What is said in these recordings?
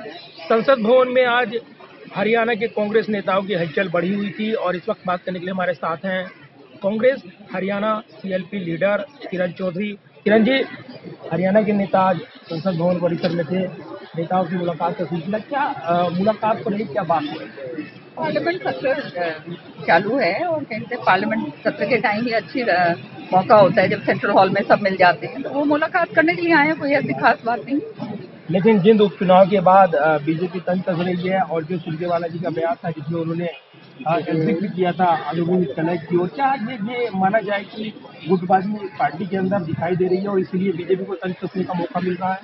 संसद भवन में आज हरियाणा के कांग्रेस नेताओं की हलचल बढ़ी हुई थी और इस वक्त बात करने के लिए हमारे साथ हैं कांग्रेस हरियाणा सीएलपी लीडर किरण चौधरी। किरण जी, हरियाणा के नेता आज संसद भवन परिसर में थे, नेताओं की मुलाकात का सिलसिला क्या मुलाकात को लेकर क्या बात है? पार्लियामेंट सत्र चालू है और कहते हैं पार्लियामेंट सत्र के टाइम ही अच्छी मौका होता है जब सेंट्रल हॉल में सब मिल जाते हैं, तो वो मुलाकात करने के लिए आए हैं, कोई ऐसी खास बात नहीं। लेकिन जिंद उपचुनाव के बाद बीजेपी तंज कस रही है और जो सुरजेवाला जी का बयान था जिसमें उन्होंने जिक्र किया था अंदरूनी कलह की ओर, क्या ये माना जाए कि गुटबाजी पार्टी के अंदर दिखाई दे रही है और इसलिए बीजेपी को तंज कसने का मौका मिल रहा है?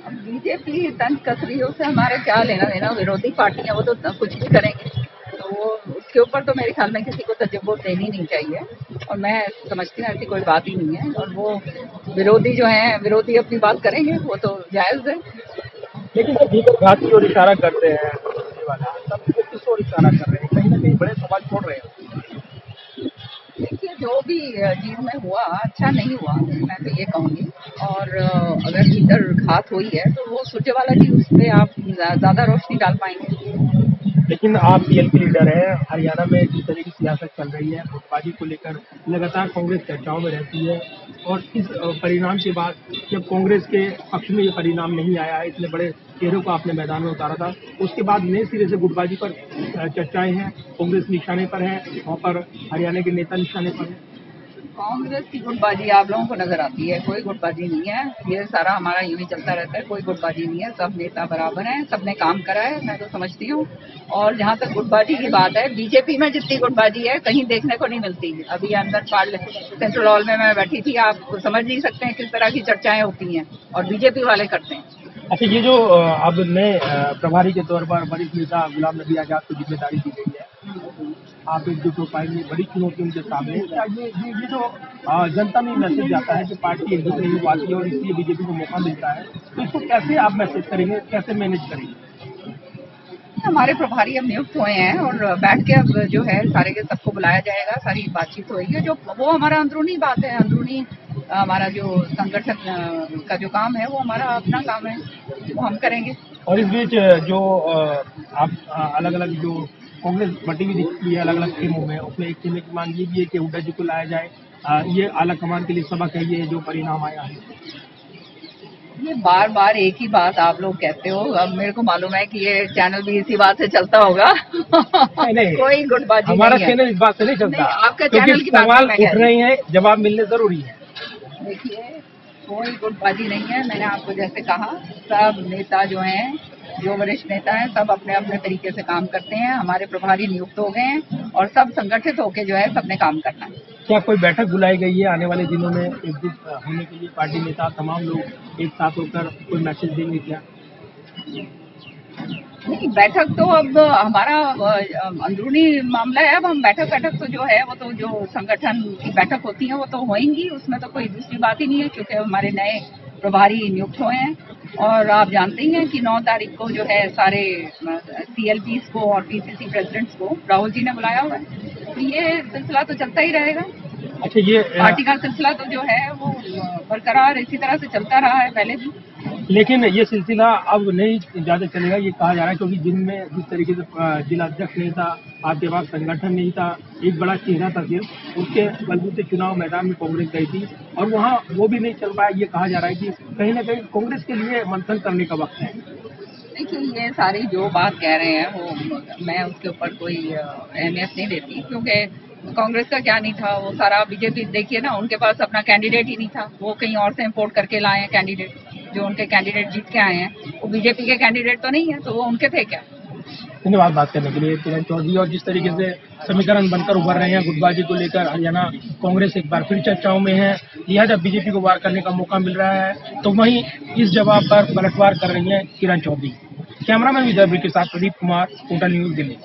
अब बीजेपी तंज कस रही है, उससे हमारे क्या लेना देना, विरोधी पार्टियां वो तो कुछ भी करेंगे, तो वो उसके ऊपर तो मेरे ख्याल में किसी को तजब्बो देनी नहीं चाहिए और मैं समझती हूँ ऐसी कोई बात ही नहीं है। और वो विरोधी जो हैं, विरोधी अपनी बात करेंगे, वो तो जायज़ है। लेकिन जब भीतर घात की ओर इशारा करते हैं तब वो किस ओर इशारा कर रहे हैं? कहीं ना कहीं बड़े सवाल छोड़ रहे हैं। देखिए, जो भी चीज में हुआ अच्छा नहीं हुआ, मैं तो ये कहूँगी। और अगर भीतर घात हुई है तो वो सुरजेवाला जी उस पर आप ज्यादा रोशनी डाल पाएंगे। लेकिन आप सीएलपी लीडर हैं, हरियाणा में जिस तरह की सियासत चल रही है, गुटबाजी को लेकर लगातार कांग्रेस चर्चाओं में रहती है और इस परिणाम के बाद जब कांग्रेस के पक्ष में ये परिणाम नहीं आया है, इतने बड़े चेहरों को आपने मैदान में उतारा था, उसके बाद नए सिरे से गुटबाजी पर चर्चाएं हैं, कांग्रेस निशाने पर है, वहाँ पर हरियाणा के नेता निशाने पर है। कांग्रेस की गुटबाजी आप लोगों को नजर आती है, कोई गुटबाजी नहीं है। ये सारा हमारा यूं ही चलता रहता है, कोई गुटबाजी नहीं है, सब नेता बराबर हैं, सबने काम करा है, मैं तो समझती हूँ। और जहाँ तक गुटबाजी की बात है, बीजेपी में जितनी गुटबाजी है कहीं देखने को नहीं मिलती। अभी अंदर सेंट्रल हॉल में मैं बैठी थी, आप समझ नहीं सकते हैं किस तरह की चर्चाएं होती हैं और बीजेपी वाले करते हैं। अच्छा, ये जो अब नए प्रभारी के तौर पर वरिष्ठ नेता गुलाम नबी आजाद को जिम्मेदारी दी गई है, आप एकजुट हो पाएंगे, बड़ी चुनौती उनके सामने। क्या ये जो जनता में मैसेज जाता है कि पार्टी एकजुट नहीं हो पाती है और इसलिए बीजेपी को मौका मिलता है, तो इसको कैसे आप मैसेज करेंगे, कैसे मैनेज करेंगे? हमारे प्रभारी अब नियुक्त हुए हैं और बैठ के अब जो है सारे के सबको बुलाया जाएगा, सारी बातचीत होगी। जो वो हमारा अंदरूनी बात है, अंदरूनी हमारा जो संगठन का जो काम है वो हमारा अपना काम है, वो हम करेंगे। और इस बीच जो आप अलग अलग जो कांग्रेस बटी हुई दिखती है अलग अलग टीमों में, उसमें एक टीम की मांग ये भी है कि हुड्डा जी को लाया जाए, ये आला कमान के लिए सबक है ये जो परिणाम आया है। ये बार बार एक ही बात आप लोग कहते हो, अब मेरे को मालूम है कि ये चैनल भी इसी बात से चलता होगा। नहीं, कोई गुटबाजी हमारा नहीं है। चैनल इस बात से नहीं चलता, आपका चैनल की बात सवाल उठ रहे हैं, जवाब मिलने जरूरी है। देखिए, कोई गुटबाजी नहीं है, मैंने आपको जैसे कहा, सब नेता जो हैं, जो वरिष्ठ नेता हैं, सब अपने अपने तरीके से काम करते हैं। हमारे प्रभारी नियुक्त हो गए हैं और सब संगठित होकर जो है सबने काम करना है। क्या कोई बैठक बुलाई गई है आने वाले दिनों में एकजुट होने के लिए? पार्टी नेता तमाम लोग एक साथ होकर कोई मैसेज देंगे क्या? नहीं, बैठक तो अब हमारा अंदरूनी मामला है। अब हम बैठक तो जो है वो तो जो संगठन की बैठक होती है वो तो होएंगी, उसमें तो कोई दूसरी बात ही नहीं है, क्योंकि हमारे नए प्रभारी नियुक्त हुए हैं। और आप जानते ही हैं कि 9 तारीख को जो है सारे सीएलपीज को और पीसीसी प्रेसिडेंट्स को राहुल जी ने बुलाया हुआ है, तो ये सिलसिला तो चलता ही रहेगा। अच्छा, ये पार्टी का सिलसिला तो जो है वो बरकरार इसी तरह से चलता रहा है पहले भी। लेकिन ये सिलसिला अब नहीं ज्यादा चलेगा, ये कहा जा रहा है, क्योंकि जिनमें जिस तरीके से जिला अध्यक्ष नहीं था, आपके पास संगठन नहीं था, एक बड़ा चेहरा था सिर्फ, उसके बलबूते चुनाव मैदान में कांग्रेस गई थी और वहाँ वो भी नहीं चल पाया। ये कहा जा रहा है कि कहीं ना कहीं कांग्रेस के लिए मंथन करने का वक्त है। देखिए, ये सारी जो बात कह रहे हैं वो मैं उसके ऊपर कोई अहमियत नहीं देती, क्योंकि कांग्रेस का क्या नहीं था, वो सारा बीजेपी देखिए ना, उनके पास अपना कैंडिडेट ही नहीं था, वो कहीं और से इम्पोर्ट करके लाए हैं कैंडिडेट। जो उनके कैंडिडेट जीत के आए हैं वो बीजेपी के कैंडिडेट तो नहीं है, तो वो उनके थे क्या? धन्यवाद बात करने के लिए किरण चौधरी। और जिस तरीके से समीकरण बनकर उभर रहे हैं गुटबाजी को लेकर, हरियाणा कांग्रेस एक बार फिर चर्चाओं में है, लिहाजा बीजेपी को वार करने का मौका मिल रहा है, तो वहीं इस जवाब पर पलटवार कर रही है किरण चौधरी। कैमरामैन विजय के साथ प्रदीप कुमार, कोटा न्यूज, दिल्ली।